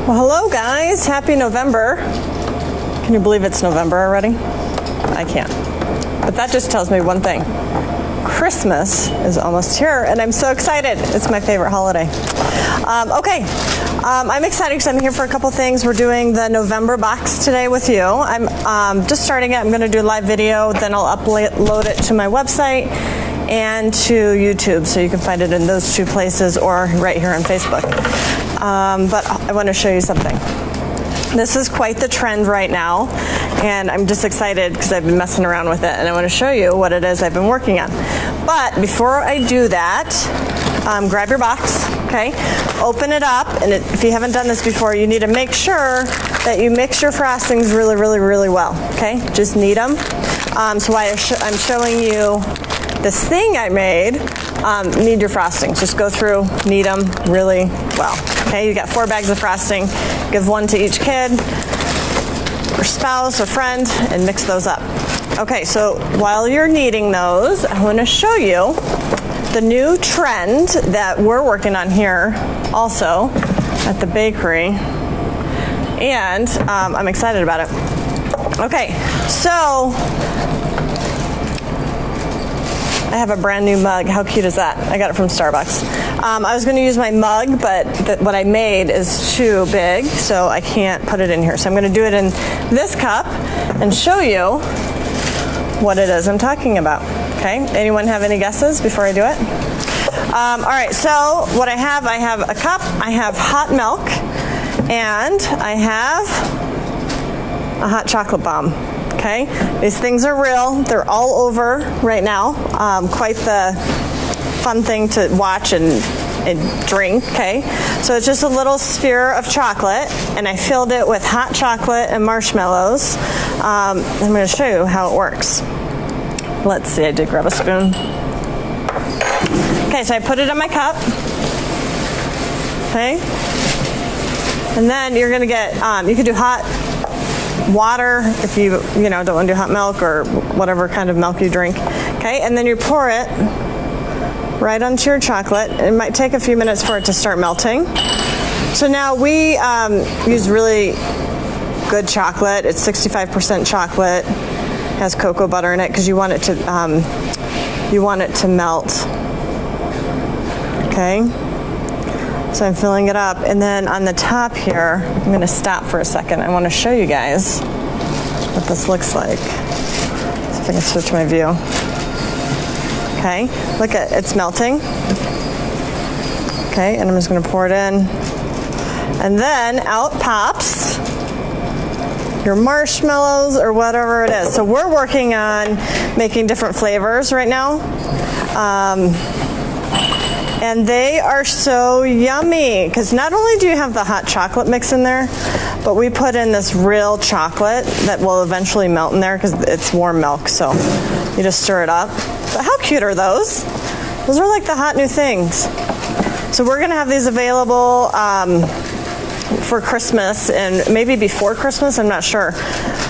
Well, hello guys, happy November. Can you believe it's November already? I can't. But that just tells me one thing. Christmas is almost here and I'm so excited. It's my favorite holiday. I'm excited because I'm here for a couple things. We're doing the November box today with you. I'm just starting it. I'm going to do a live video, then I'll upload it to my website and to YouTube, so you can find it in those two places or right here on Facebook. But I want to show you something. This is quite the trend right now, and I'm just excited because I've been messing around with it, and I want to show you what it is I've been working on. But before I do that, grab your box, okay? Open it up, and if you haven't done this before, you need to make sure that you mix your frostings really, really, really well, okay? Just knead them. So why I'm showing you this thing I made, knead your frostings. Just go through, knead them really well. Okay, you got 4 bags of frosting. Give 1 to each kid, or spouse, or friend, and mix those up. Okay, so while you're kneading those, I want to show you the new trend that we're working on here also at the bakery, and I'm excited about it. Okay, so I have a brand new mug. How cute is that? I got it from Starbucks. I was going to use my mug, but what I made is too big, so I can't put it in here. So I'm going to do it in this cup and show you what it is I'm talking about. Okay? Anyone have any guesses before I do it? All right, so what I have a cup, I have hot milk, and I have a hot chocolate bomb. Okay, these things are real. They're all over right now. Quite the fun thing to watch and drink. Okay, so it's just a little sphere of chocolate, and I filled it with hot chocolate and marshmallows. I'm going to show you how it works. Let's see. I did grab a spoon. Okay, so I put it in my cup. Okay, and then you're going to get. You could do hot water if you don't want to do hot milk or whatever kind of milk you drink. Okay, and then you pour it right onto your chocolate. It might take a few minutes for it to start melting. So now we use really good chocolate. It's 65% chocolate, has cocoa butter in it because you want it to melt. Okay, so I'm filling it up, and then on the top here, I'm going to stop for a second. I want to show you guys what this looks like. See if I can switch my view. Okay, look at it's melting. Okay, and I'm just going to pour it in, and then out pops your marshmallows or whatever it is. So we're working on making different flavors right now. And they are so yummy because not only do you have the hot chocolate mix in there, but we put in this real chocolate that will eventually melt in there because it's warm milk. So you just stir it up. But how cute are those? Those are like the hot new things. So we're going to have these available for Christmas and maybe before Christmas. I'm not sure.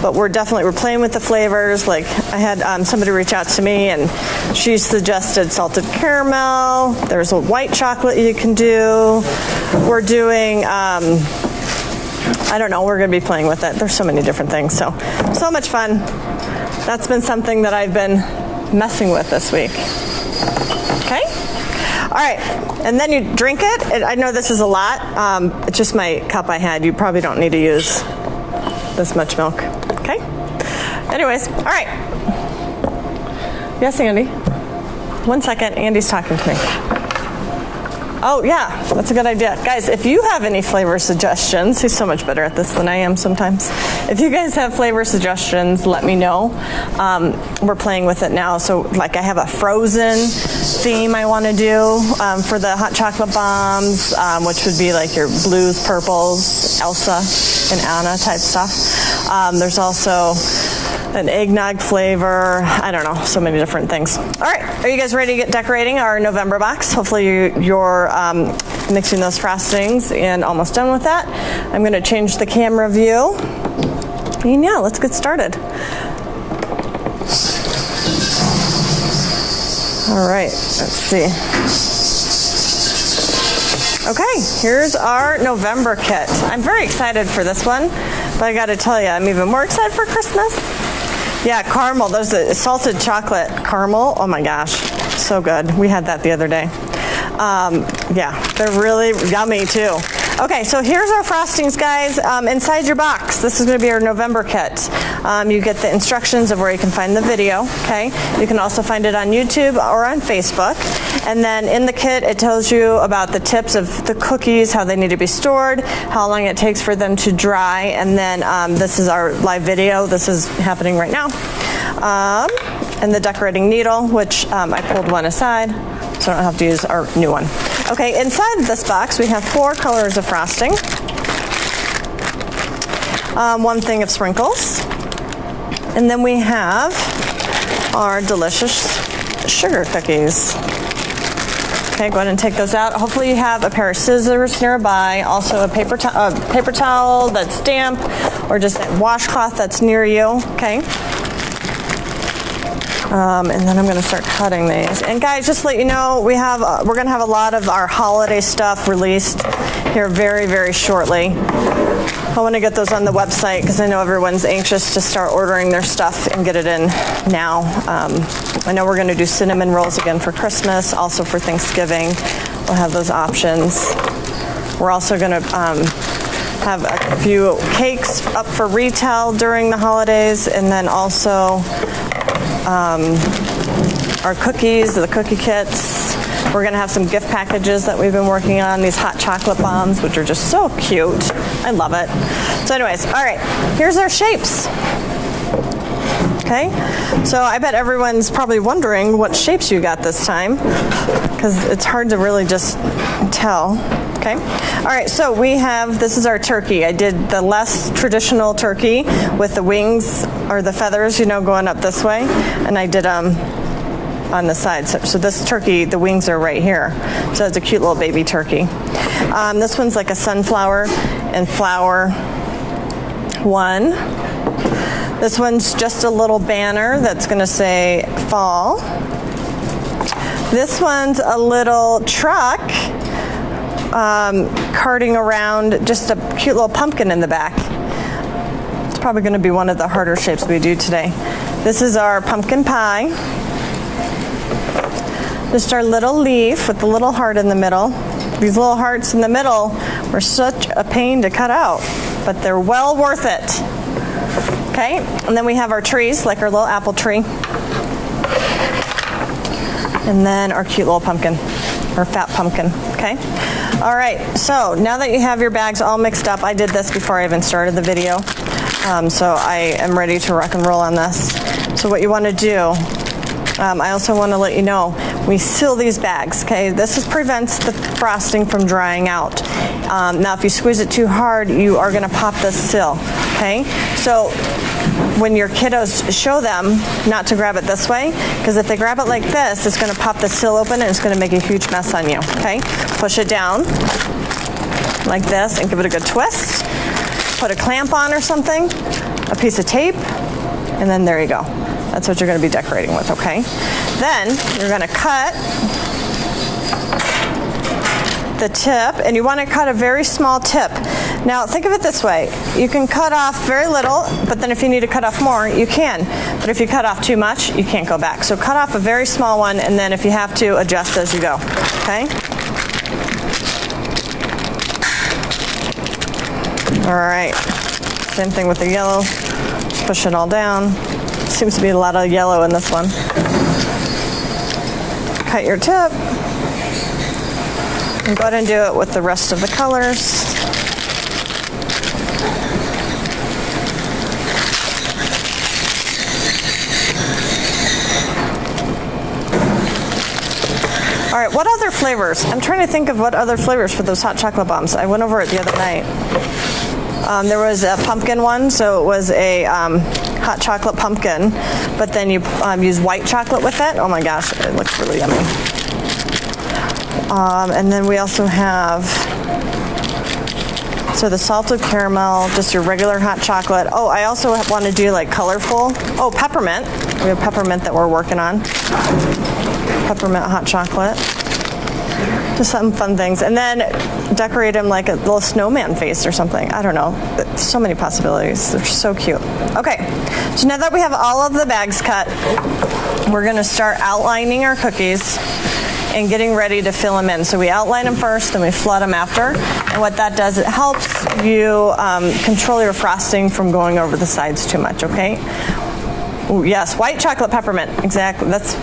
But we're playing with the flavors. Like I had somebody reach out to me and she suggested salted caramel. There's a white chocolate you can do. We're doing, I don't know, we're going to be playing with it. There's so many different things. So much fun. That's been something that I've been messing with this week. Okay? All right. And then you drink it. I know this is a lot. It's just my cup I had. You probably don't need to use this much milk. Okay? Anyways, all right. Yes, Andy? 1 second. Andy's talking to me. Oh, yeah. That's a good idea. Guys, if you have any flavor suggestions, he's so much better at this than I am sometimes. If you guys have flavor suggestions, let me know. We're playing with it now. So, like, I have a Frozen theme I want to do for the hot chocolate bombs, which would be like your blues, purples, Elsa and Anna type stuff. There's also an eggnog flavor. I don't know, so many different things. All right, are you guys ready to get decorating our November box? Hopefully you're mixing those frostings and almost done with that. I'm going to change the camera view. And yeah, let's get started. All right, let's see. Okay, here's our November kit. I'm very excited for this one, but I gotta tell you, I'm even more excited for Christmas. Yeah, caramel, there's a salted chocolate caramel. Oh my gosh, so good. We had that the other day. Yeah, they're really yummy too. Okay, so here's our frostings, guys. Inside your box, this is going to be our November kit. You get the instructions of where you can find the video, okay? You can also find it on YouTube or on Facebook. And then in the kit, it tells you about the tips of the cookies, how they need to be stored, how long it takes for them to dry, and then this is our live video. This is happening right now. And the decorating needle, which I pulled one aside, so I don't have to use our new one. Okay, inside this box we have 4 colors of frosting, 1 thing of sprinkles, and then we have our delicious sugar cookies. Okay, go ahead and take those out. Hopefully you have a pair of scissors nearby, also a paper towel that's damp, or just a washcloth that's near you, okay? And then I'm going to start cutting these. And guys, just to let you know, we're going to have a lot of our holiday stuff released here very, very shortly. I want to get those on the website because I know everyone's anxious to start ordering their stuff and get it in now. I know we're going to do cinnamon rolls again for Christmas, also for Thanksgiving. We'll have those options. We're also going to have a few cakes up for retail during the holidays, and then also our cookies, the cookie kits. We're going to have some gift packages that we've been working on, these hot chocolate bombs, which are just so cute. I love it. So anyways, all right, here's our shapes. Okay, so I bet everyone's probably wondering what shapes you got this time, because it's hard to really just tell. Okay, all right, so this is our turkey. I did the less traditional turkey with the wings or the feathers, going up this way, and I did on the side. So this turkey, the wings are right here. So it's a cute little baby turkey. This one's like a sunflower and flower one. This one's just a little banner that's going to say fall. This one's a little truck carting around just a cute little pumpkin in the back. It's probably going to be one of the harder shapes we do today. This is our pumpkin pie. Just our little leaf with the little heart in the middle. These little hearts in the middle were such a pain to cut out, but they're well worth it. Okay, and then we have our trees, like our little apple tree. And then our cute little pumpkin, or fat pumpkin, okay? All right, so now that you have your bags all mixed up, I did this before I even started the video, so I am ready to rock and roll on this. So what you want to do, I also want to let you know, we seal these bags, okay? This prevents the frosting from drying out. Now if you squeeze it too hard, you are going to pop this seal, okay? So when your kiddos, show them not to grab it this way, because if they grab it like this, it's going to pop the seal open and it's going to make a huge mess on you, okay? Push it down like this and give it a good twist. Put a clamp on or something, a piece of tape, and then there you go. That's what you're going to be decorating with, okay? Then you're going to cut the tip, and you want to cut a very small tip. Now think of it this way, you can cut off very little, but then if you need to cut off more, you can. But if you cut off too much, you can't go back. So cut off a very small one, and then if you have to, adjust as you go, okay? All right, same thing with the yellow. Just push it all down. Seems to be a lot of yellow in this one. Cut your tip. And go ahead and do it with the rest of the colors. All right, what other flavors? I'm trying to think of what other flavors for those hot chocolate bombs. I went over it the other night. There was a pumpkin one, so it was a hot chocolate pumpkin, but then you use white chocolate with it. Oh my gosh, it looks really yummy. And then we also have, so the salted caramel, just your regular hot chocolate. Oh, I also want to do like colorful. Oh, peppermint. We have peppermint that we're working on. Peppermint hot chocolate. Just some fun things. And then decorate them like a little snowman face or something. I don't know. So many possibilities. They're so cute. Okay, so now that we have all of the bags cut, we're gonna start outlining our cookies and getting ready to fill them in. So we outline them first, then we flood them after. And what that does, it helps you control your frosting from going over the sides too much, okay? Ooh, yes, white chocolate peppermint, exactly, that's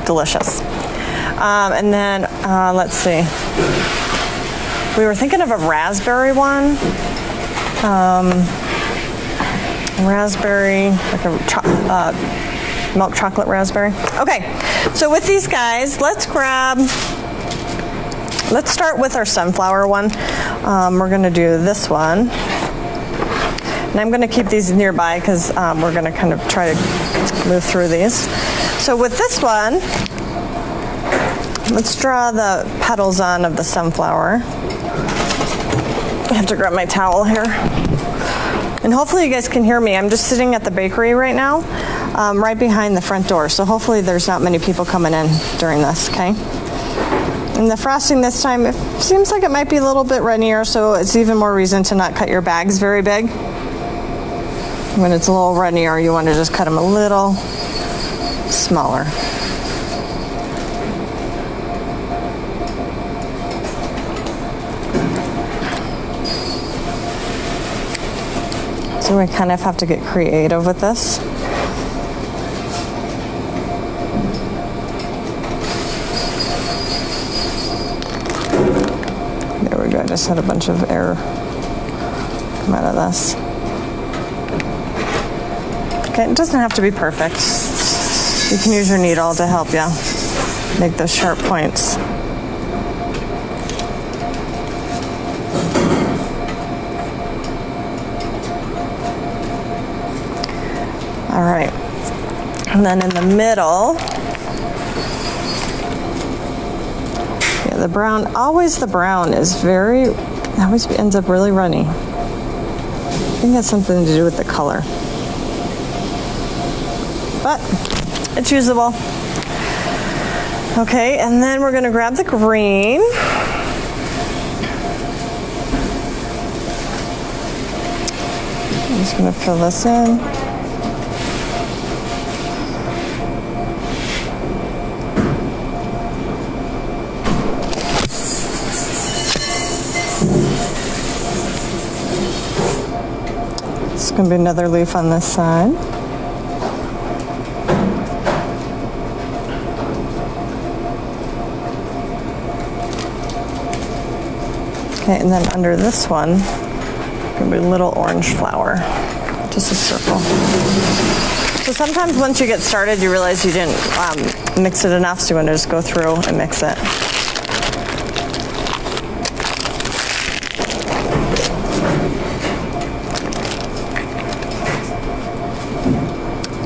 delicious. And then, let's see. We were thinking of a raspberry one. Raspberry, like a milk chocolate raspberry. Okay, so with these guys, let's start with our sunflower one. We're gonna do this one. And I'm gonna keep these nearby because we're gonna kind of try to move through these. So with this one, let's draw the petals on of the sunflower. I have to grab my towel here. And hopefully you guys can hear me. I'm just sitting at the bakery right now, right behind the front door. So hopefully there's not many people coming in during this, okay? And the frosting this time, it seems like it might be a little bit runnier, so it's even more reason to not cut your bags very big. When it's a little runnier, you want to just cut them a little smaller. So we kind of have to get creative with this. There we go, I just had a bunch of air come out of this. Okay, it doesn't have to be perfect. You can use your needle to help you make those sharp points. All right, and then in the middle, yeah, the brown is always ends up really runny. I think that's something to do with the color, but it's usable. Okay, and then we're gonna grab the green. I'm just gonna fill this in. It's going to be another leaf on this side. Okay, and then under this one, going to be a little orange flower, just a circle. So sometimes once you get started, you realize you didn't mix it enough, so you want to just go through and mix it.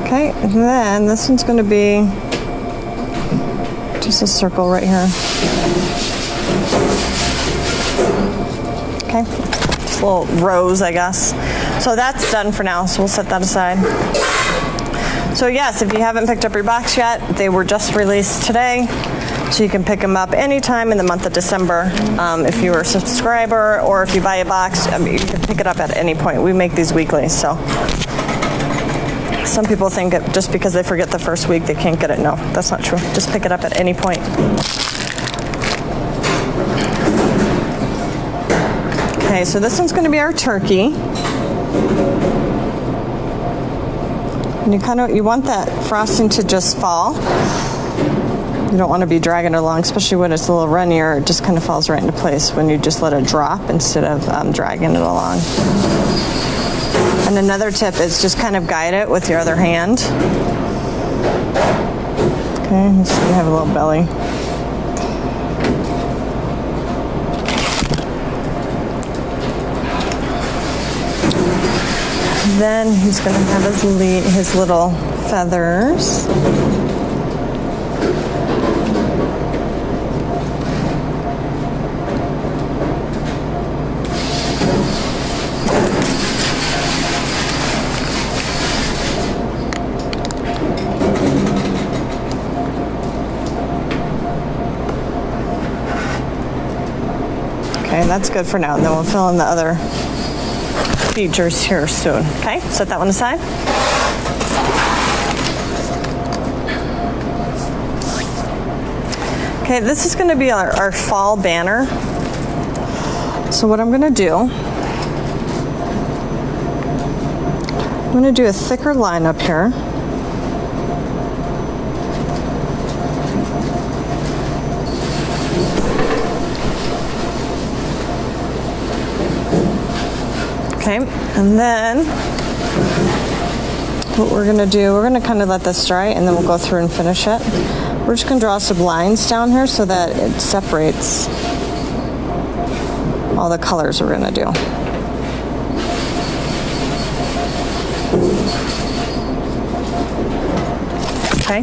Okay, and then this one's going to be just a circle right here. Okay, just a little rose, I guess. So that's done for now, so we'll set that aside. So yes, if you haven't picked up your box yet, they were just released today. So you can pick them up anytime in the month of December. If you're a subscriber or if you buy a box, you can pick it up at any point. We make these weekly, so. Some people think that just because they forget the first week, they can't get it. No, that's not true. Just pick it up at any point. Okay, so this one's going to be our turkey. And you want that frosting to just fall. You don't want to be dragging it along, especially when it's a little runnier. It just kind of falls right into place when you just let it drop instead of dragging it along. And another tip is just kind of guide it with your other hand. Okay, he's going to have a little belly. Then he's going to have his little feathers. that's good for now. And then we'll fill in the other features here soon. Okay, set that one aside. Okay, this is going to be our fall banner. So what I'm going to do, I'm going to do a thicker line up here. Okay, and then what we're going to do, we're going to kind of let this dry and then we'll go through and finish it. We're just going to draw some lines down here so that it separates all the colors we're going to do. Okay.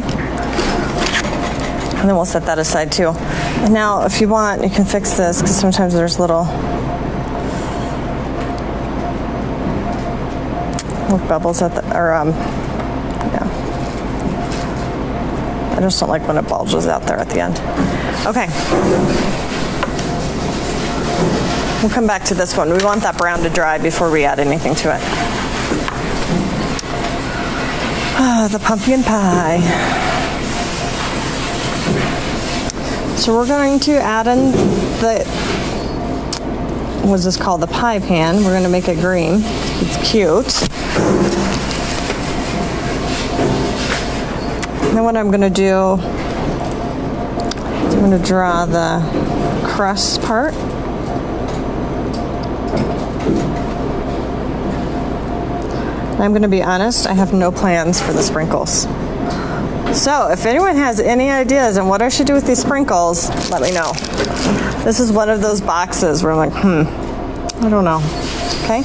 And then we'll set that aside too. And now if you want, you can fix this because sometimes there's little bubbles at the, yeah. I just don't like when it bulges out there at the end. Okay. We'll come back to this one. We want that brown to dry before we add anything to it. The pumpkin pie. So we're going to add in the, what's this called? The pie pan. We're going to make it green. It's cute. And then what I'm going to do is I'm going to draw the crust part. And I'm going to be honest, I have no plans for the sprinkles. So if anyone has any ideas on what I should do with these sprinkles, let me know. This is one of those boxes where I'm like, I don't know. Okay?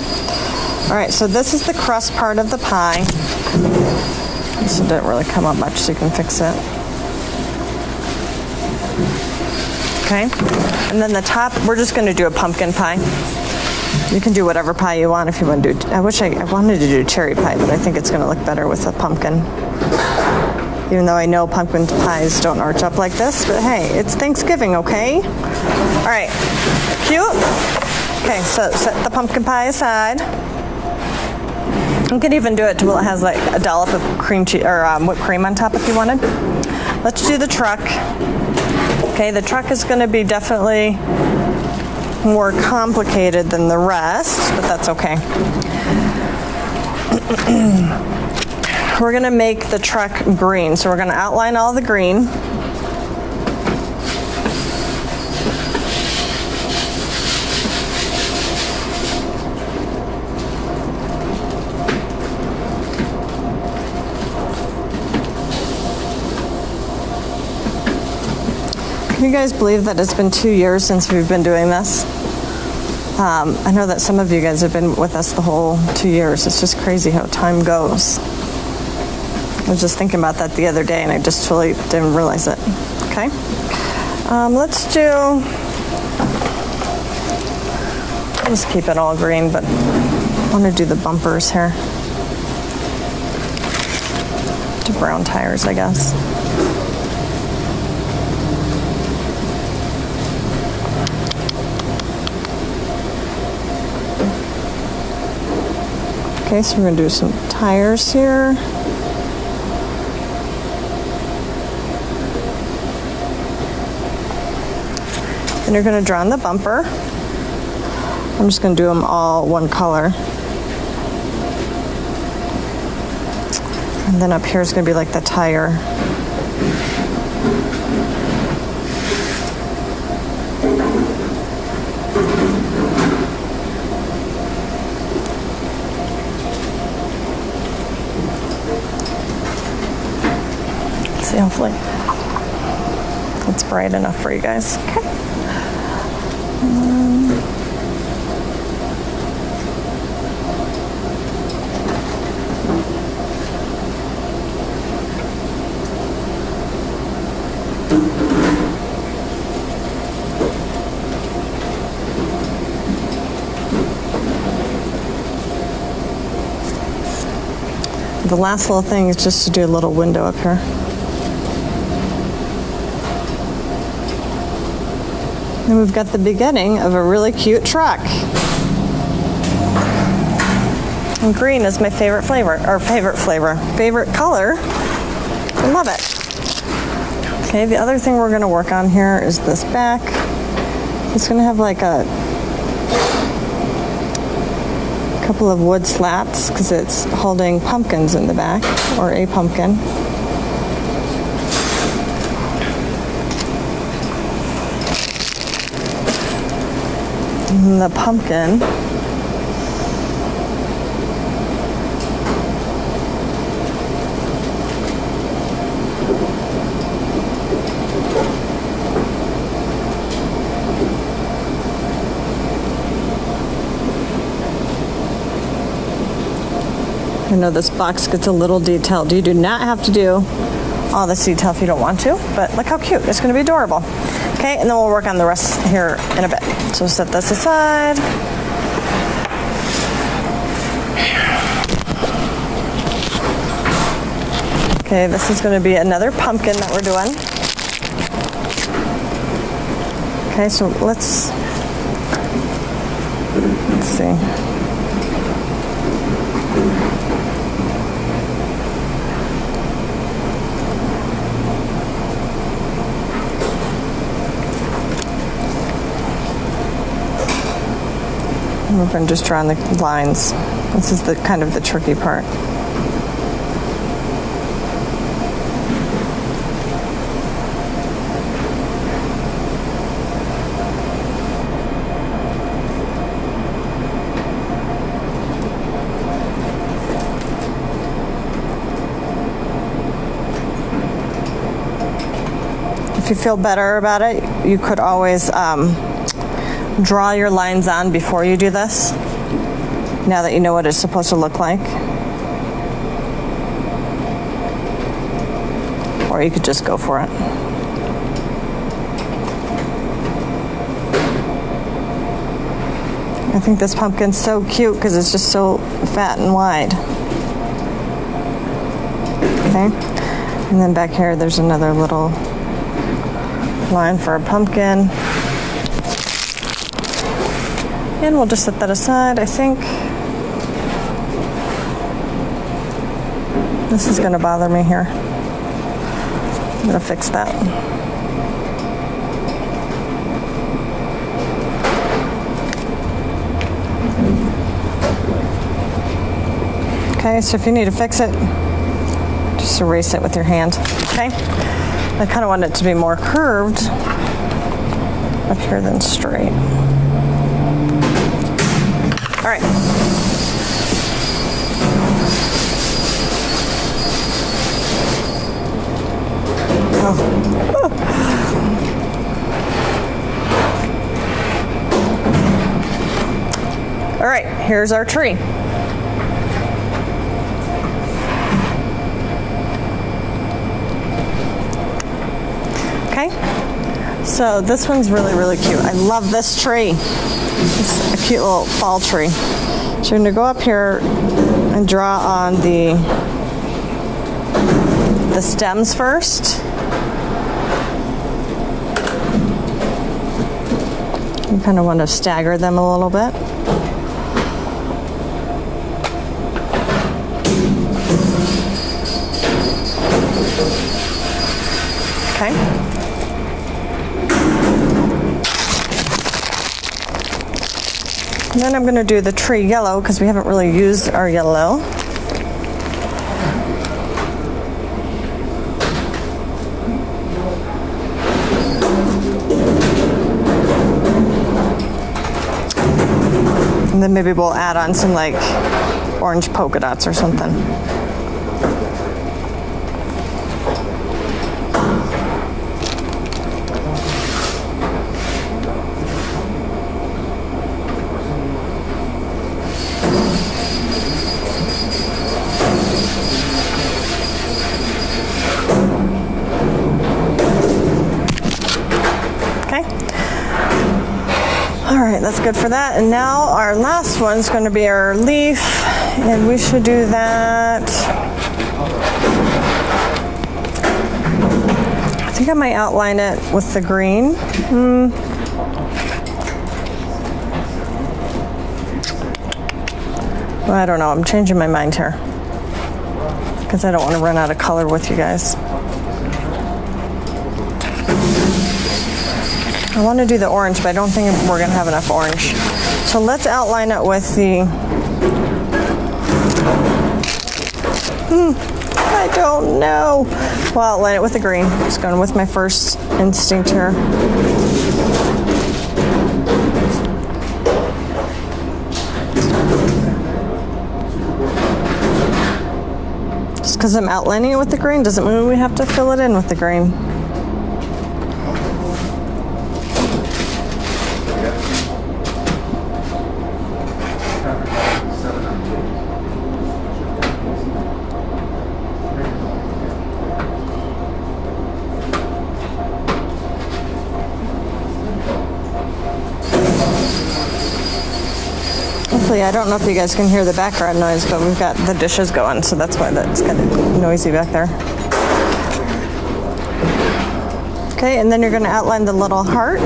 All right, so this is the crust part of the pie. This didn't really come up much, so you can fix it. Okay? And then the top, we're just going to do a pumpkin pie. You can do whatever pie you want if you want to do. I wish I wanted to do cherry pie, but I think it's going to look better with a pumpkin. Even though I know pumpkin pies don't arch up like this, but hey, it's Thanksgiving, okay? All right, cute. Okay, so set the pumpkin pie aside. You can even do it to where it has like a dollop of cream cheese or whipped cream on top if you wanted. Let's do the truck. Okay, the truck is going to be definitely more complicated than the rest, but that's okay. We're going to make the truck green, so we're going to outline all the green. Can you guys believe that it's been 2 years since we've been doing this? I know that some of you guys have been with us the whole 2 years. It's just crazy how time goes. I was just thinking about that the other day and I just totally didn't realize it. Okay. Let's keep it all green, but I want to do the bumpers here. To brown tires, I guess. Okay, so we're going to do some tires here. And you're going to draw on the bumper. I'm just going to do them all one color. And then up here is going to be like the tire. See, hopefully it's bright enough for you guys. Okay. The last little thing is just to do a little window up here. And we've got the beginning of a really cute truck. And green is my favorite color. I love it. Okay, the other thing we're going to work on here is this back. It's going to have like a couple of wood slats because it's holding pumpkins in the back, or a pumpkin. And the pumpkin I know this box gets a little detailed. You do not have to do all this detail if you don't want to, but look how cute. It's going to be adorable. Okay, and then we'll work on the rest here in a bit. So set this aside. Okay, this is going to be another pumpkin that we're doing. Okay, so let's see. We're going to just draw on the lines. This is the kind of the tricky part. If you feel better about it, you could always draw your lines on before you do this, now that you know what it's supposed to look like. Or you could just go for it. I think this pumpkin's so cute because it's just so fat and wide. Okay, and then back here there's another little line for a pumpkin. And we'll just set that aside, I think. This is going to bother me here. I'm going to fix that. Okay, so if you need to fix it, just erase it with your hand. Okay? I kind of want it to be more curved up here than straight. All right. Oh. All right, here's our tree. Okay, so this one's really, really cute. I love this tree. It's a cute little fall tree. So you're going to go up here and draw on the stems first. You kind of want to stagger them a little bit. Okay. And then I'm going to do the tree yellow because we haven't really used our yellow. And then maybe we'll add on some like orange polka dots or something. That's good for that. And now our last one's going to be our leaf, and we should do that. I think I might outline it with the green. I don't know, I'm changing my mind here because I don't want to run out of color with you guys. I want to do the orange, but I don't think we're going to have enough orange. So let's outline it with the... I don't know. Well, I'll outline it with the green. Just going with my first instinct here. Just because I'm outlining it with the green doesn't mean we have to fill it in with the green. Hopefully, I don't know if you guys can hear the background noise, but we've got the dishes going, so that's why that's kind of noisy back there. Okay, and then you're going to outline the little heart.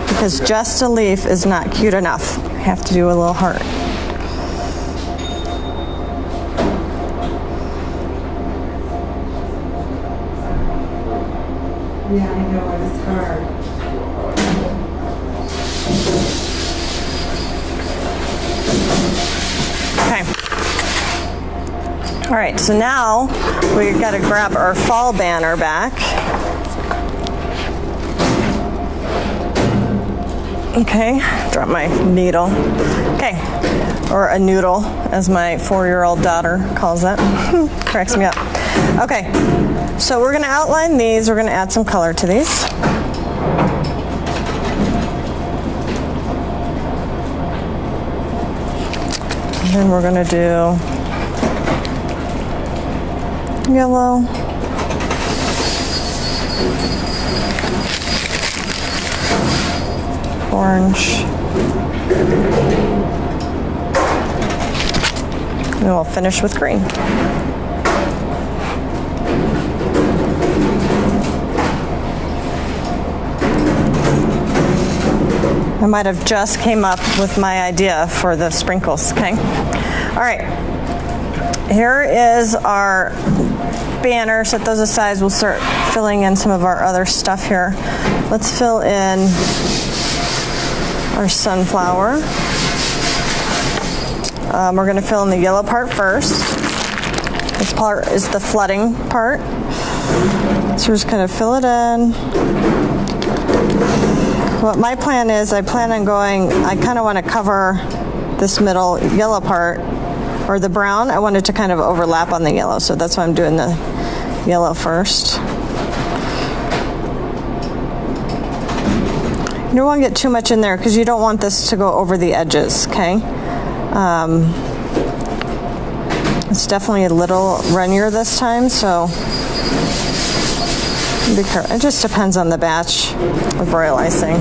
Because just a leaf is not cute enough. You have to do a little heart. Yeah, I know, it's hard. All right, so now we've got to grab our fall banner back. Okay, drop my needle. Okay, or a noodle, as my 4-year-old daughter calls it. Cracks me up. Okay, so we're going to outline these. We're going to add some color to these. And then we're going to do yellow, orange, and we'll finish with green. I might have just came up with my idea for the sprinkles, okay? All right, here is our banner. Set those aside. We'll start filling in some of our other stuff here. Let's fill in our sunflower. We're going to fill in the yellow part first. This part is the flooding part. So we're just going to fill it in. What my plan is, I plan on going, I kind of want to cover this middle yellow part, or the brown. I want it to kind of overlap on the yellow, so that's why I'm doing the yellow first. You don't want to get too much in there because you don't want this to go over the edges, okay? It's definitely a little runnier this time, so be careful. It just depends on the batch of royal icing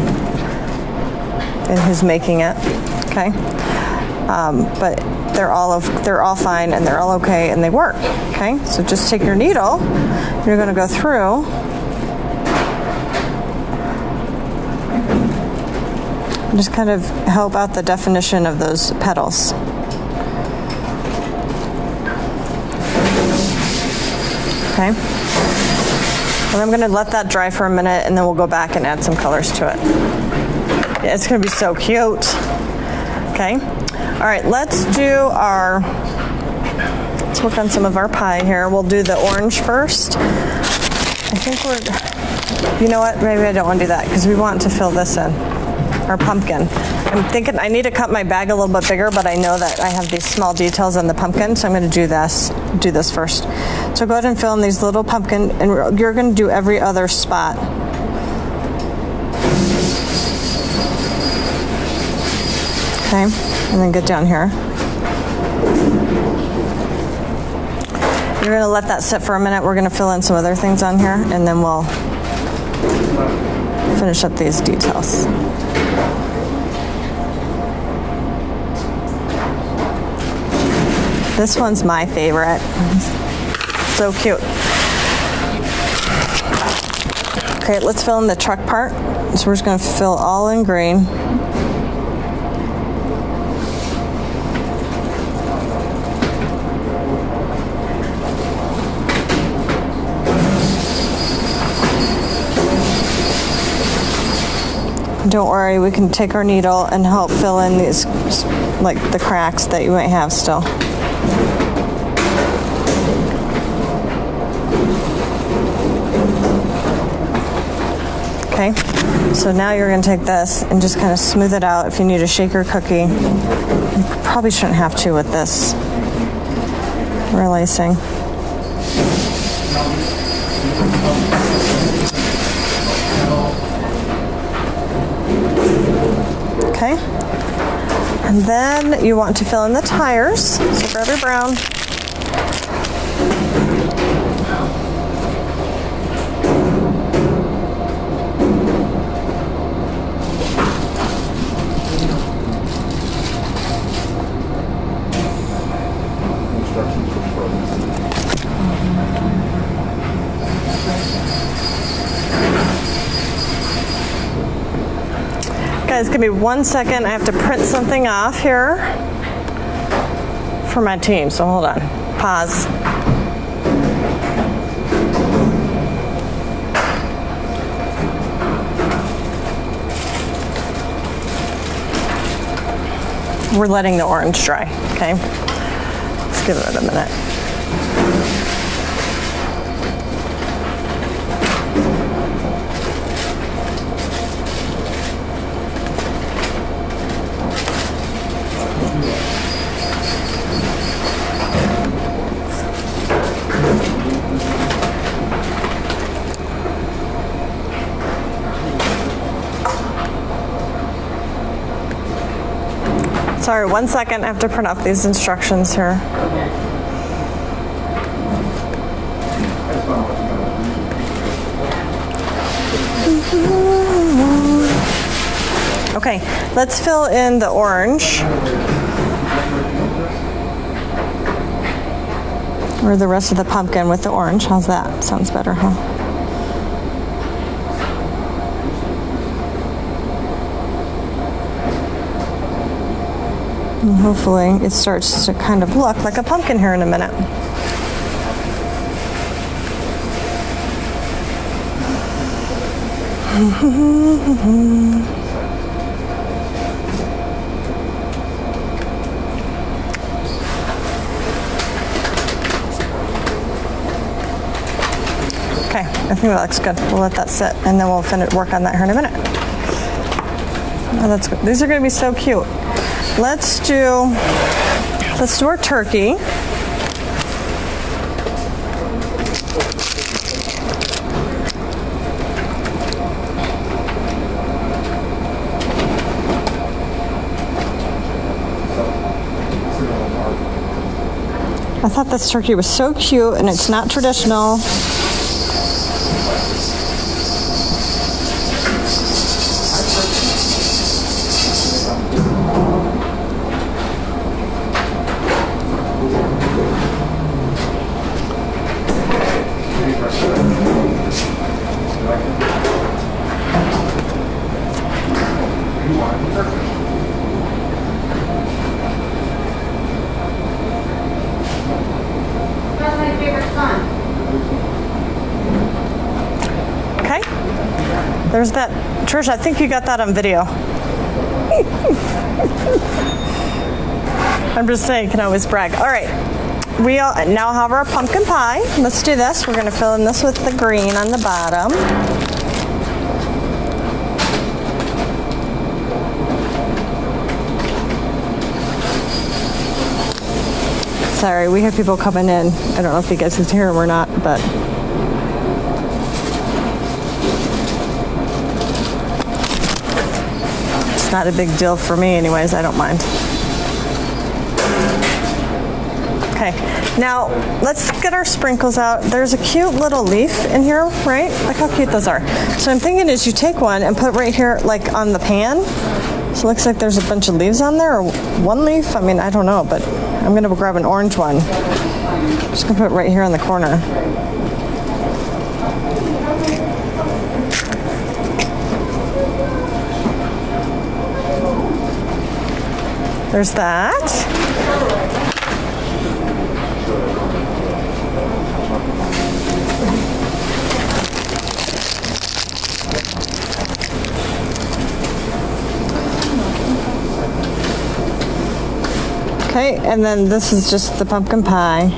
and who's making it, okay? But they're all fine and they're all okay and they work, okay? So just take your needle, you're going to go through and just kind of help out the definition of those petals. Okay? And I'm going to let that dry for a minute and then we'll go back and add some colors to it. Yeah, it's going to be so cute. Okay? All right, let's work on some of our pie here. We'll do the orange first. I think you know what? Maybe I don't want to do that because we want to fill this in, our pumpkin. I'm thinking I need to cut my bag a little bit bigger, but I know that I have these small details on the pumpkin, so I'm going to do this first. So go ahead and fill in these little pumpkin, and you're going to do every other spot. Okay, and then get down here. You're going to let that sit for a minute. We're going to fill in some other things on here, and then we'll finish up these details. This one's my favorite. So cute. Okay, let's fill in the truck part. So we're just going to fill all in green. Don't worry, we can take our needle and help fill in these, like the cracks that you might have still. Okay, so now you're going to take this and just kind of smooth it out. If you need a shaker cookie, you probably shouldn't have to with this relacing. Okay, and then you want to fill in the tires. So grab your brown. Guys, give me 1 second. I have to print something off here for my team, so hold on. Pause. We're letting the orange dry, okay? Let's give it a minute. Sorry, 1 second. I have to print off these instructions here. Okay, let's fill in the orange. Or the rest of the pumpkin with the orange. How's that? Sounds better, huh? And hopefully it starts to kind of look like a pumpkin here in a minute. Okay, I think that looks good. We'll let that sit and then we'll work on that here in a minute. Oh, that's good. These are going to be so cute. Let's do our turkey. I thought this turkey was so cute and it's not traditional. There's that, Trish, I think you got that on video. I'm just saying, you can always brag. All right, we now have our pumpkin pie. Let's do this. We're gonna fill in this with the green on the bottom. Sorry, we have people coming in. I don't know if you guys can hear them or not, but. Not a big deal for me anyways, I don't mind. Okay, now let's get our sprinkles out. There's a cute little leaf in here, right? Look how cute those are. So I'm thinking is you take one and put right here like on the pan. So it looks like there's a bunch of leaves on there, or one leaf. I mean, I don't know, but I'm gonna grab an orange one. Just gonna put it right here in the corner. There's that. Okay, and then this is just the pumpkin pie.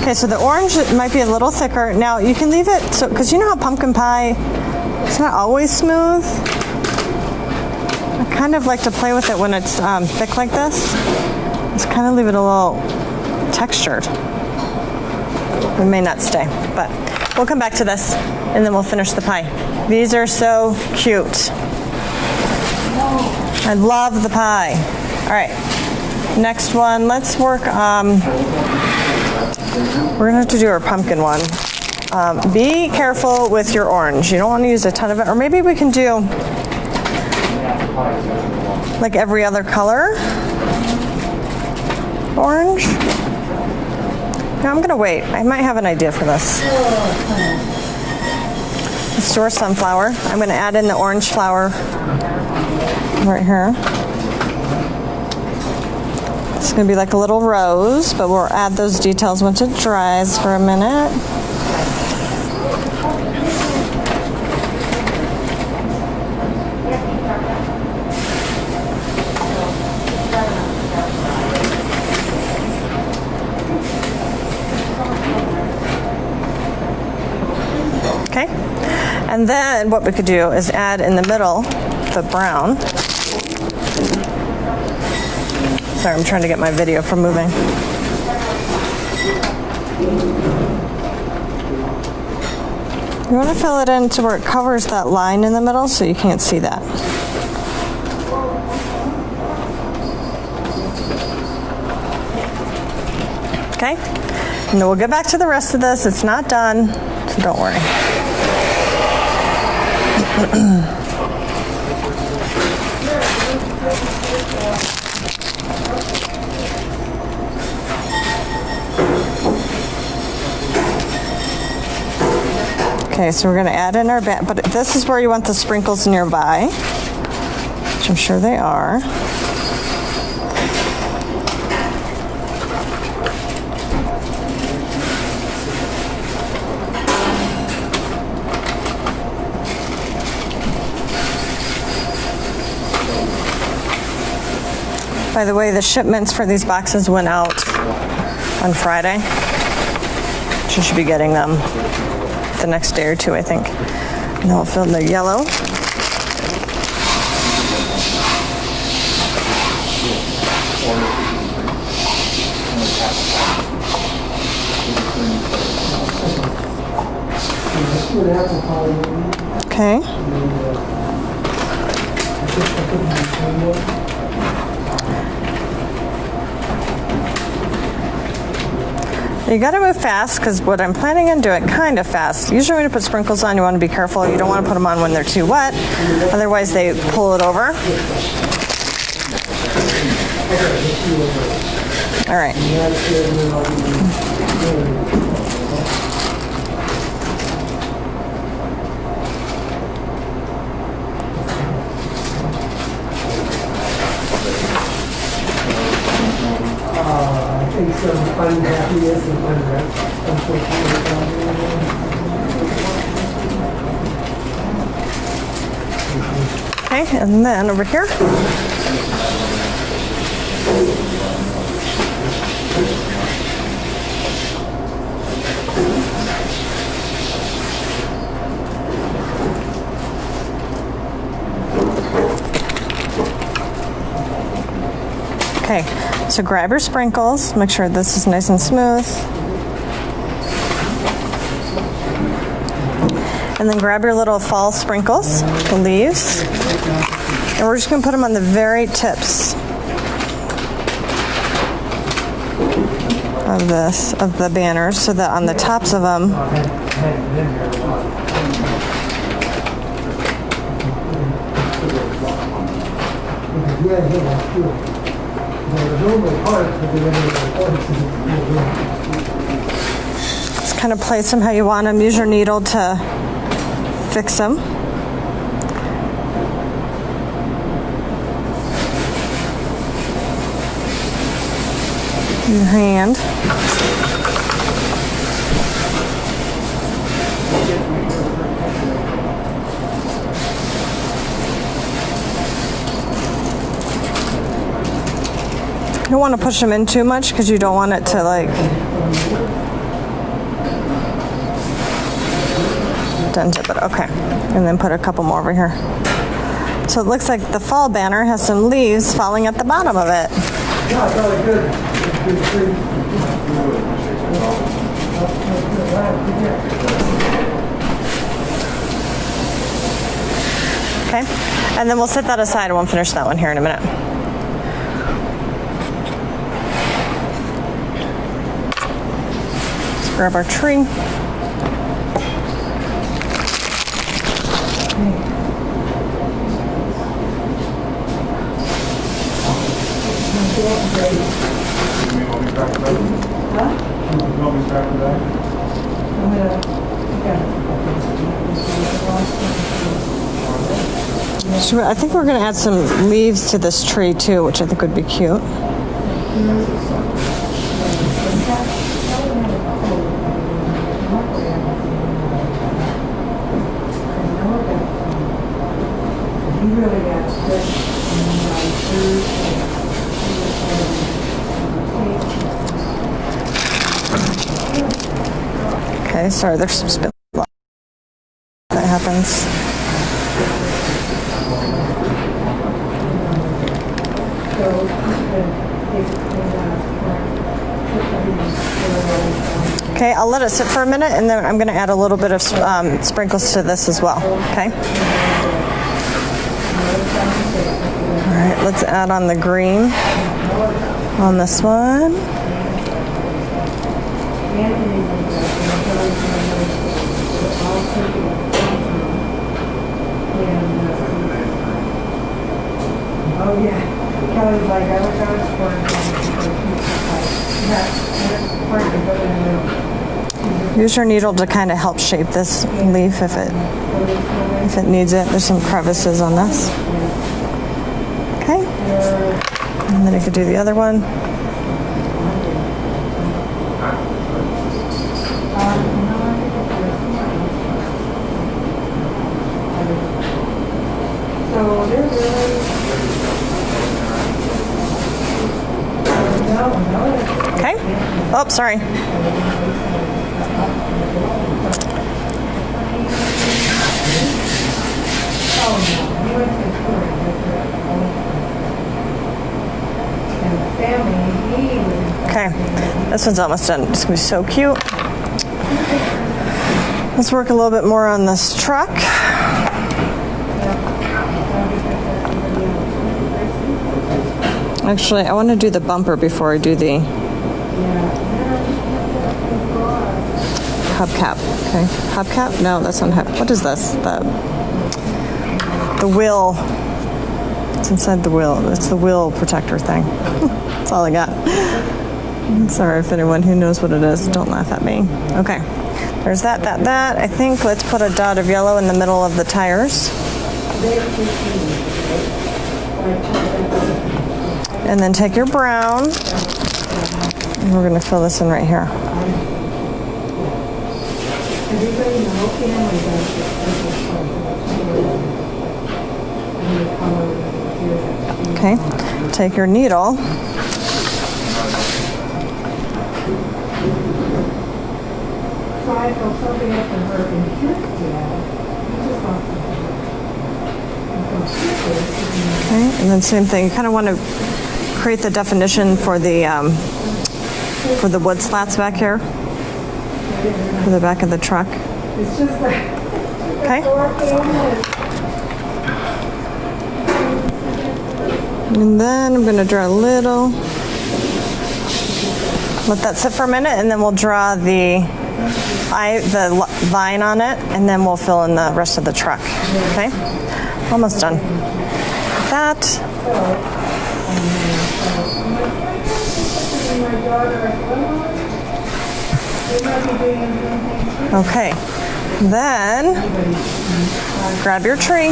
Okay, so the orange might be a little thicker. Now you can leave it, so because you know how pumpkin pie, it's not always smooth. I kind of like to play with it when it's thick like this. Just kind of leave it a little textured. We may not stay, but we'll come back to this and then we'll finish the pie. These are so cute. I love the pie. All right, next one, let's work, we're gonna have to do our pumpkin one. Be careful with your orange. You don't wanna use a ton of it, or maybe we can do like every other color orange. No, I'm gonna wait. I might have an idea for this. Let's do our sunflower. I'm gonna add in the orange flower right here. It's gonna be like a little rose, but we'll add those details once it dries for a minute. Okay, and then what we could do is add in the middle the brown. Sorry, I'm trying to get my video from moving. You want to fill it in to where it covers that line in the middle so you can't see that. Okay, and then we'll get back to the rest of this. It's not done, so don't worry. Okay, so we're going to add in our but this is where you want the sprinkles nearby, which I'm sure they are. By the way, the shipments for these boxes went out on Friday. So you should be getting them the next day or two, I think. And they'll fill in the yellow. Okay. You got to move fast because what I'm planning on doing kind of fast. Usually when you put sprinkles on, you want to be careful. You don't want to put them on when they're too wet. Otherwise, they pull it over. All right. Some unhappiness and unrest, unfortunately. Okay, and then over here. Okay, so grab your sprinkles, make sure this is nice and smooth. And then grab your little fall sprinkles, the leaves. And we're just gonna put them on the very tips of the banners so that on the tops of them, They're normally hard because they're really important to Just kind of place them how you want them. Use your needle to fix them. Your hand. You don't want to push them in too much because you don't want it to like dent it, but okay. And then put a couple more over here. So it looks like the fall banner has some leaves falling at the bottom of it. Yeah, it's really good. Good tree. Okay, and then we'll set that aside and we'll finish that one here in a minute. Let's grab our tree. I think we're going to add some leaves to this tree too, which I think would be cute. Okay, sorry, there's some spit. That happens. Okay, I'll let it sit for a minute and then I'm going to add a little bit of sprinkles to this as well. Okay. All right, let's add on the green on this one. Oh yeah, Kelly's like, I wish I was for Use your needle to kind of help shape this leaf if it needs it. There's some crevices on this. Okay, and then I could do the other one. So they're really. Okay. Oh, sorry. Okay, this one's almost done. It's gonna be so cute. Let's work a little bit more on this truck. Actually, I want to do the bumper before I do the hubcap. Okay, hubcap? No, that's not hub. What is this? The wheel. It's inside the wheel. It's the wheel protector thing. That's all I got. Sorry if anyone who knows what it is, don't laugh at me. Okay, there's that. I think let's put a dot of yellow in the middle of the tires. And then take your brown, and we're going to fill this in right here. Okay, take your needle. Okay, and then same thing. You kind of want to create the definition for the wood slats back here, for the back of the truck. It's just like. Okay. And then I'm going to draw a little. Let that sit for a minute, and then we'll draw the vine on it, and then we'll fill in the rest of the truck. Okay. Almost done. That. Okay, then grab your tree.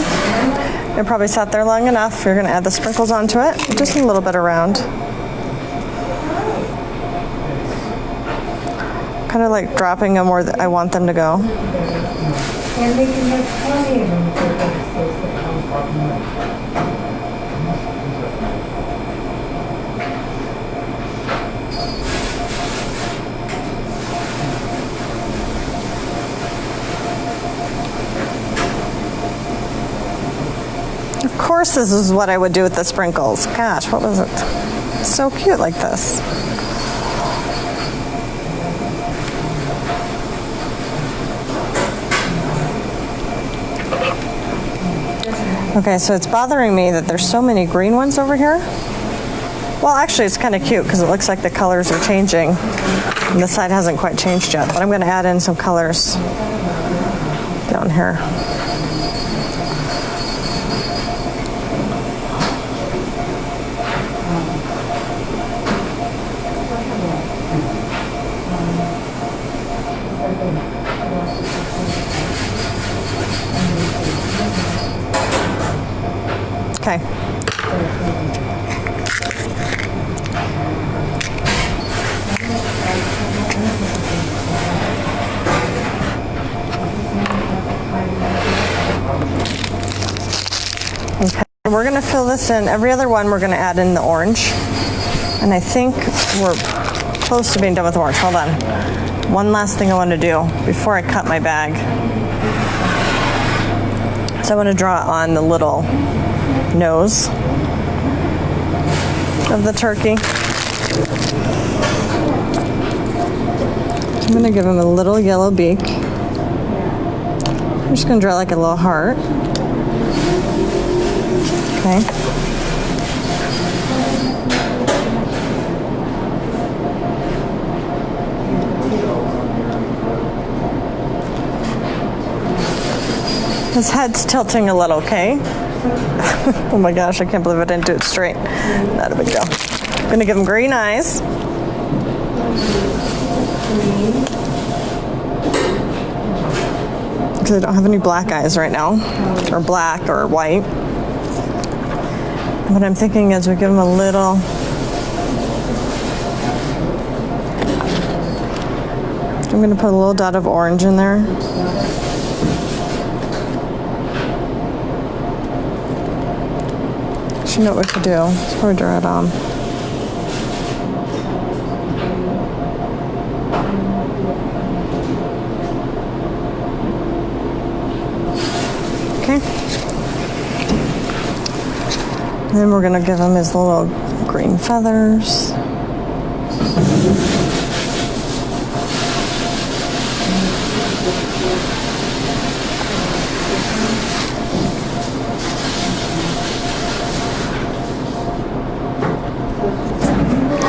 It probably sat there long enough. You're gonna add the sprinkles onto it, just a little bit around. Kind of like dropping them where I want them to go. And they can have plenty of them for those that come. Of course, this is what I would do with the sprinkles. Gosh, what was it? So cute like this. Okay, so it's bothering me that there's so many green ones over here. Well, actually, it's kind of cute because it looks like the colors are changing. And the side hasn't quite changed yet, but I'm going to add in some colors down here. Okay. Okay, we're going to fill this in. Every other one we're going to add in the orange. And I think we're close to being done with orange. Hold on. One last thing I want to do before I cut my bag. So I want to draw on the little nose of the turkey. I'm going to give him a little yellow beak. I'm just going to draw like a little heart. Okay. His head's tilting a little, okay? Oh my gosh, I can't believe I didn't do it straight. Not a big deal. I'm gonna give him green eyes. Because I don't have any black eyes right now, or black or white. What I'm thinking is we give him a little I'm gonna put a little dot of orange in there. You know what we could do. Let's probably draw it on. Okay. And then we're gonna give him his little green feathers.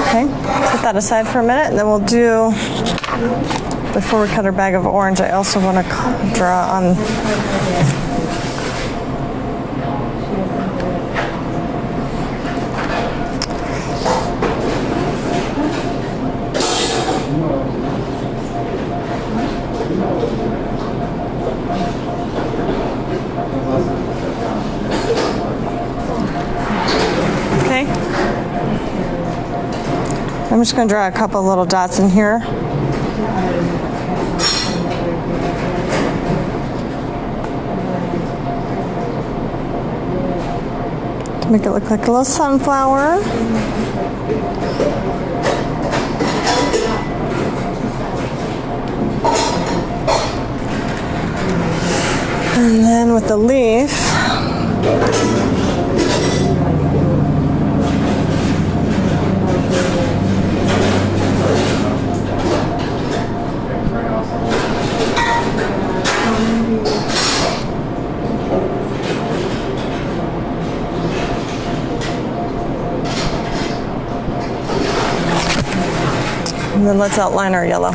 Okay, set that aside for a minute, and then we'll do, before we cut our bag of orange, I also want to draw on I'm just going to draw a couple little dots in here. To make it look like a little sunflower. And then with the leaf, and then let's outline our yellow.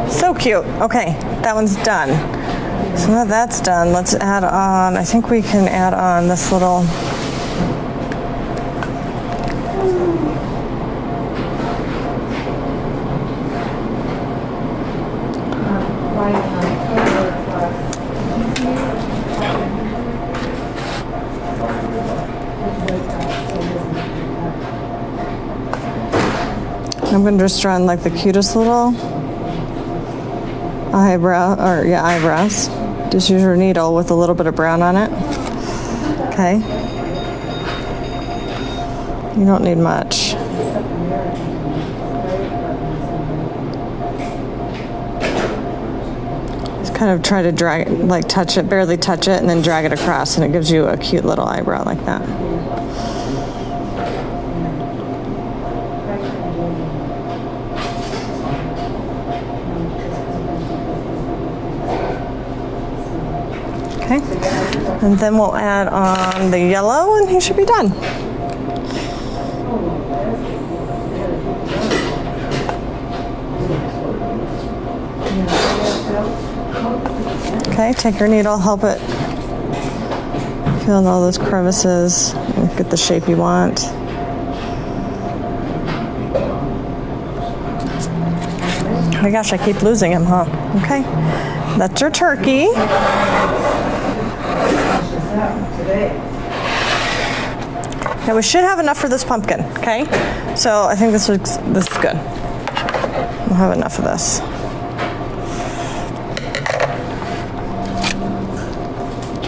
So cute. Okay, that one's done. So now that's done. Let's add on, I think we can add on this little, I'm going to just draw in like the cutest little eyebrows. Just use your needle with a little bit of brown on it. Okay. You don't need much. Just kind of try to drag it, like touch it, barely touch it, and then drag it across, and it gives you a cute little eyebrow like that. Okay, and then we'll add on the yellow and he should be done. Okay, take your needle, help it fill in all those crevices and get the shape you want. Oh my gosh, I keep losing him, huh? Okay, that's your turkey. Now we should have enough for this pumpkin, okay? So I think this is good. We'll have enough of this.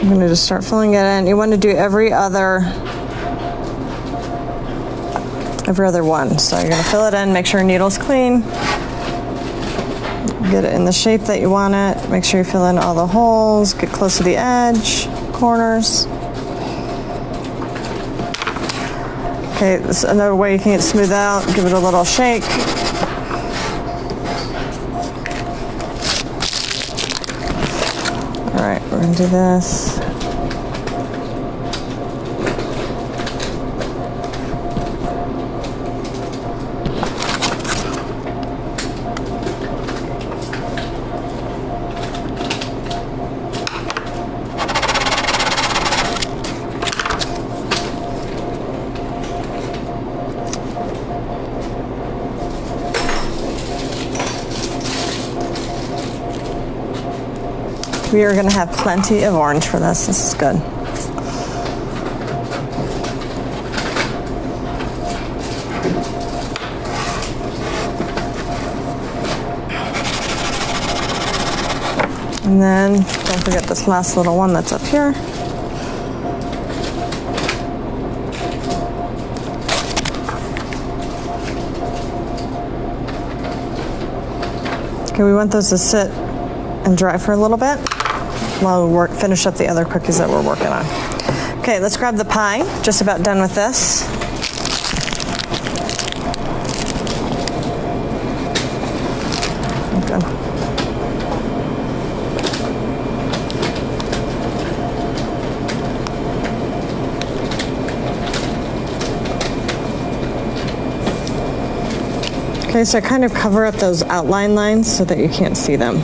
I'm gonna just start filling it in. You want to do every other one. So you're gonna fill it in, make sure your needle's clean. Get it in the shape that you want it. Make sure you fill in all the holes, get close to the edge, corners. Okay, this is another way you can get smooth out. Give it a little shake. All right, we're gonna do this. We are going to have plenty of orange for this. This is good. And then don't forget this last little one that's up here. Okay, we want those to sit and dry for a little bit while we finish up the other cookies that we're working on. Okay, let's grab the pie. Just about done with this. Okay. Okay, so I kind of cover up those outline lines so that you can't see them.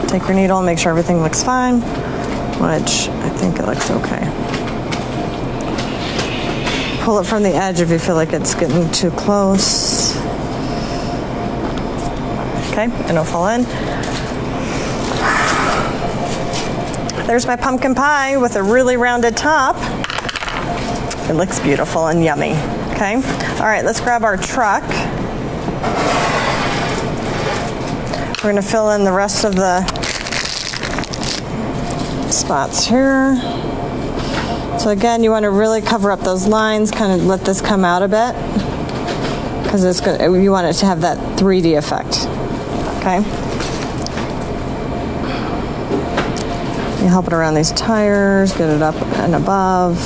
Take your needle and make sure everything looks fine, which I think it looks okay. Pull it from the edge if you feel like it's getting too close. Okay, and it'll fall in. There's my pumpkin pie with a really rounded top. It looks beautiful and yummy. Okay, all right, let's grab our truck. We're gonna fill in the rest of the spots here. So again, you want to really cover up those lines, kind of let this come out a bit, because it's good. You want it to have that 3D effect. Okay. You help it around these tires, get it up and above.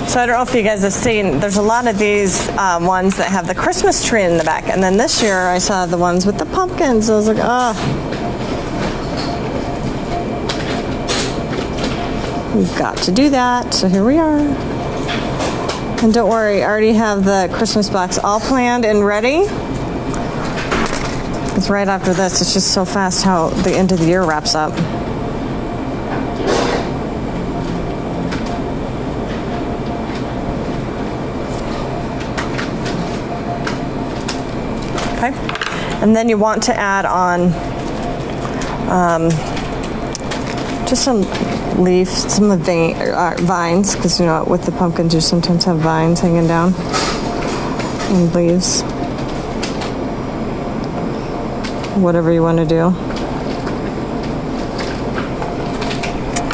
So I don't know if you guys have seen, there's a lot of these ones that have the Christmas tree in the back. And then this year I saw the ones with the pumpkins. I was like, oh, we've got to do that. So here we are. And don't worry, I already have the Christmas box all planned and ready. It's right after this. It's just so fast how the end of the year wraps up. Okay. And then you want to add on just some leaves, some of the vines, because you know with the pumpkins you sometimes have vines hanging down and leaves. Whatever you want to do.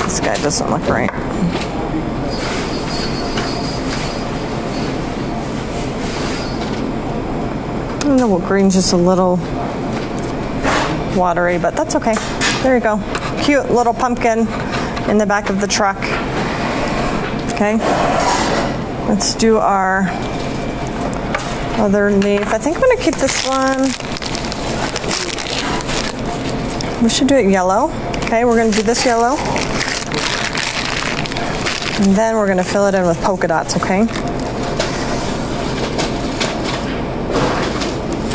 This guy doesn't look right. I don't know, well, green's just a little watery, but that's okay. There you go. Cute little pumpkin in the back of the truck. Okay. Let's do our other leaf. I think I'm going to keep this one. We should do it yellow. Okay, we're going to do this yellow. And then we're going to fill it in with polka dots, okay?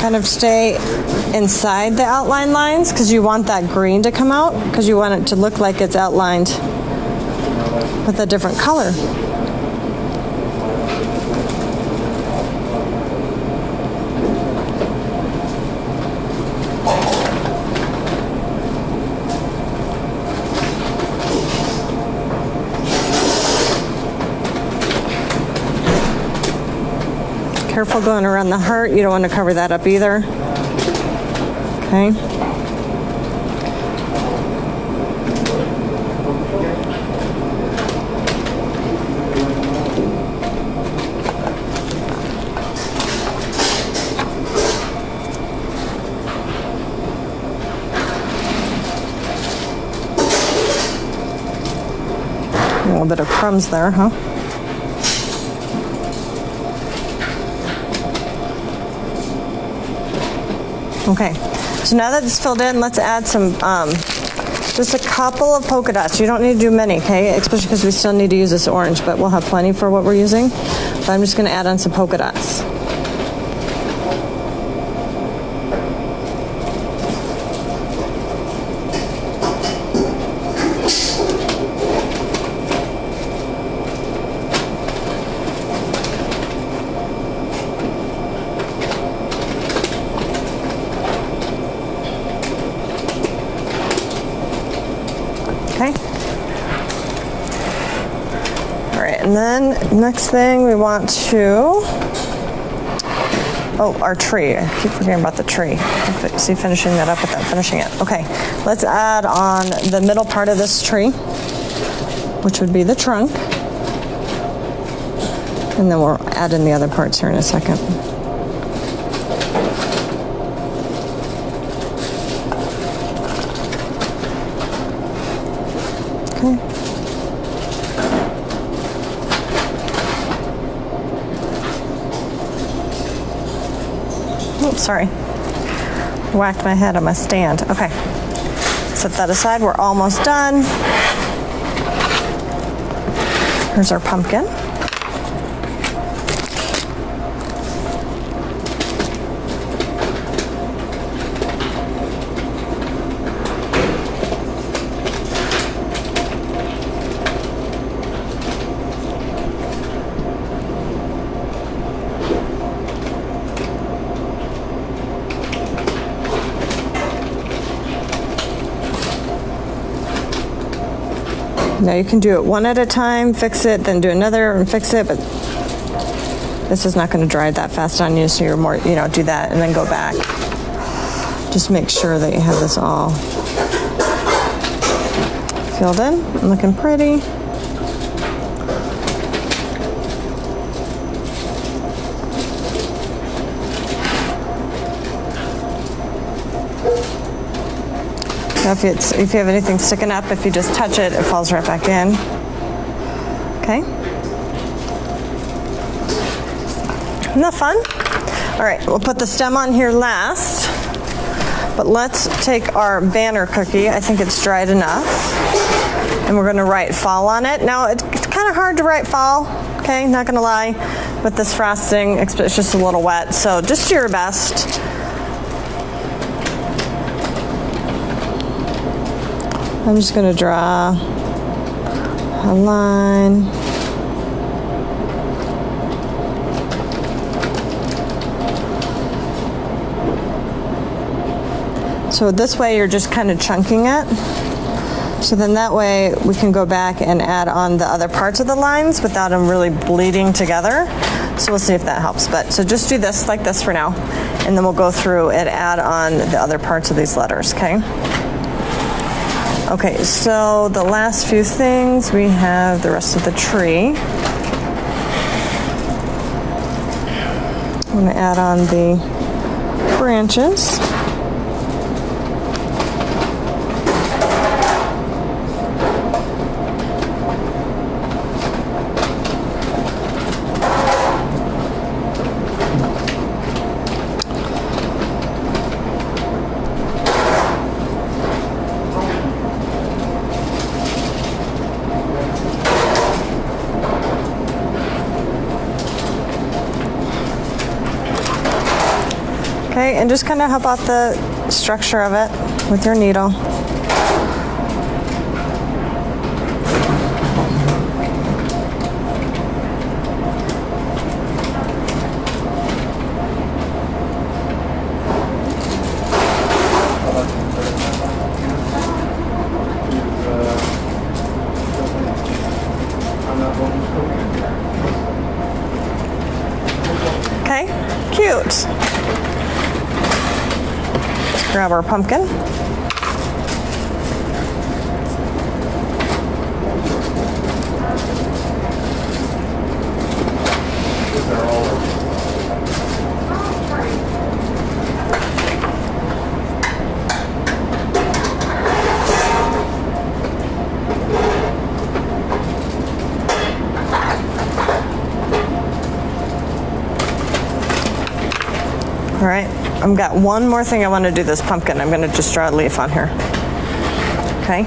Kind of stay inside the outline lines because you want that green to come out because you want it to look like it's outlined with a different color. Careful going around the heart. You don't want to cover that up either. Okay. A little bit of crumbs there, huh? Okay, so now that it's filled in, let's add some, just a couple of polka dots. You don't need to do many, okay? Especially because we still need to use this orange, but we'll have plenty for what we're using. But I'm just going to add on some polka dots. Okay. All right, and then next thing we want to, our tree. I keep forgetting about the tree. See, finishing that up without finishing it. Okay, let's add on the middle part of this tree, which would be the trunk. And then we'll add in the other parts here in a second. Okay. Oops, sorry. Whacked my head on my stand. Okay. Set that aside. We're almost done. Here's our pumpkin. Now you can do it one at a time, fix it, then do another and fix it, but this is not going to dry that fast on you, so you're more, do that and then go back. Just make sure that you have this all filled in and looking pretty. If you have anything sticking up, if you just touch it, it falls right back in. Okay. Isn't that fun? All right, we'll put the stem on here last. But let's take our banner cookie. I think it's dried enough. And we're gonna write fall on it. Now, it's kind of hard to write fall, okay? Not gonna lie, with this frosting, it's just a little wet. So just do your best. I'm just gonna draw a line. So this way you're just kind of chunking it. So then that way we can go back and add on the other parts of the lines without them really bleeding together. So we'll see if that helps. But so just do this like this for now, and then we'll go through and add on the other parts of these letters, okay? Okay, so the last few things, we have the rest of the tree. I'm gonna add on the branches. Okay, and just kind of help out the structure of it with your needle. Okay, cute. Grab our pumpkin. All right. I've got one more thing I want to do this pumpkin. I'm going to just draw a leaf on here. Okay.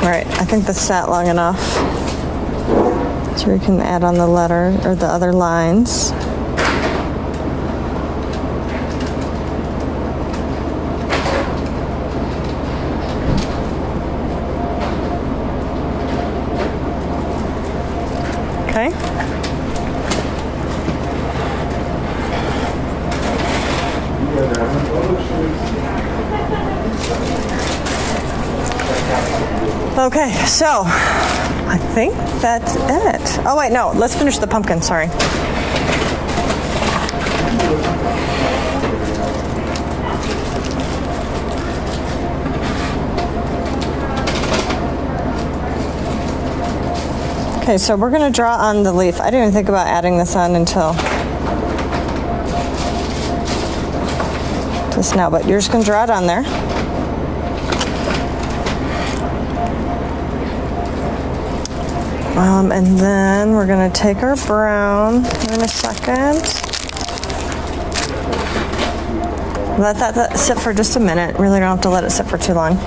All right, I think this sat long enough. So we can add on the letter or the other lines. Okay. Okay, so I think that's it. Oh wait, no, let's finish the pumpkin, sorry. Okay, so we're gonna draw on the leaf. I didn't even think about adding this on until just now, but you're just gonna draw it on there. And then we're gonna take our brown in a second. Let that sit for just a minute. Really don't have to let it sit for too long.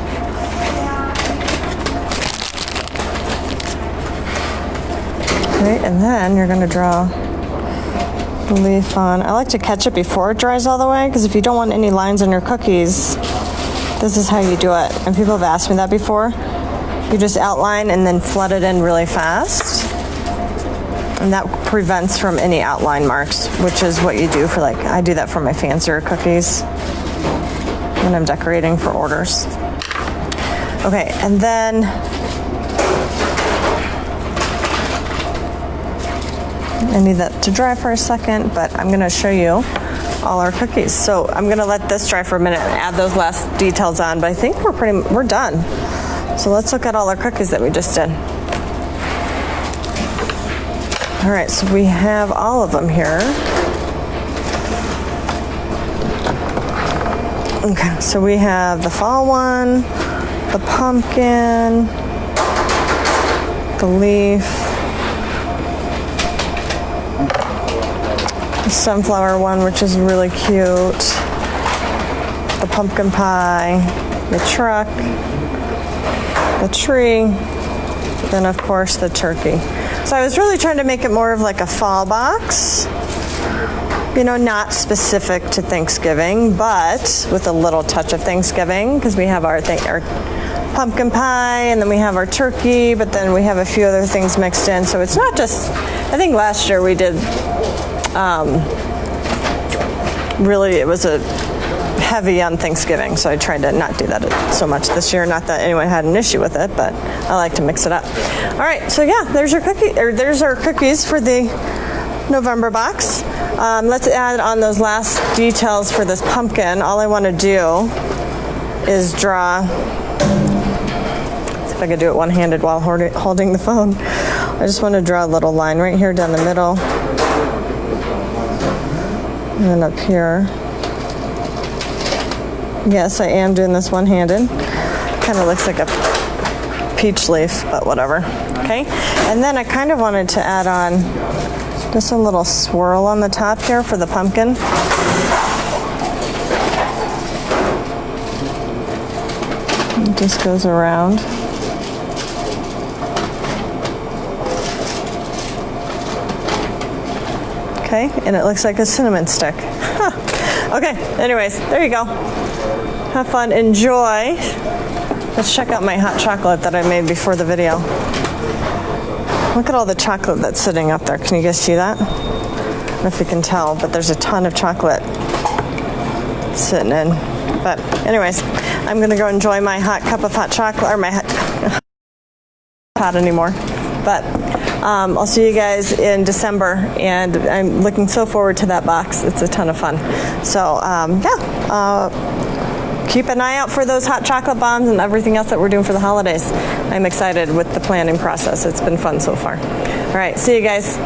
Okay, and then you're gonna draw the leaf on. I like to catch it before it dries all the way, because if you don't want any lines on your cookies, this is how you do it. And people have asked me that before. You just outline and then flood it in really fast. And that prevents from any outline marks, which is what you do for I do that for my fancier cookies when I'm decorating for orders. Okay, and then I need that to dry for a second, but I'm gonna show you all our cookies. So I'm gonna let this dry for a minute and add those last details on, but I think we're done. So let's look at all our cookies that we just did. All right, so we have all of them here. Okay, so we have the fall one, the pumpkin, the leaf, the sunflower one, which is really cute, the pumpkin pie, the truck, the tree, then of course the turkey. So I was really trying to make it more of like a fall box, you know, not specific to Thanksgiving, but with a little touch of Thanksgiving, because we have our pumpkin pie, and then we have our turkey, but then we have a few other things mixed in. So it's not just, I think last year we did, really it was a heavy on Thanksgiving, so I tried to not do that so much this year. Not that anyone had an issue with it, but I like to mix it up. All right, so yeah, there's our cookies for the November box. Let's add on those last details for this pumpkin. All I want to do is draw. See if I could do it one-handed while holding the phone. I just want to draw a little line right here down the middle, and then up here. Yes, I am doing this one-handed. Kind of looks like a peach leaf, but whatever. Okay, and then I kind of wanted to add on just a little swirl on the top here for the pumpkin. It just goes around. Okay, and it looks like a cinnamon stick. Huh. Okay, anyways, there you go. Have fun, enjoy. Let's check out my hot chocolate that I made before the video. Look at all the chocolate that's sitting up there. Can you guys see that? I don't know if you can tell, but there's a ton of chocolate sitting in. But anyways, I'm gonna go enjoy my hot cup of hot chocolate, or my hot anymore. But I'll see you guys in December, and I'm looking so forward to that box. It's a ton of fun. So keep an eye out for those hot chocolate bombs and everything else that we're doing for the holidays. I'm excited with the planning process. It's been fun so far. All right, see you guys.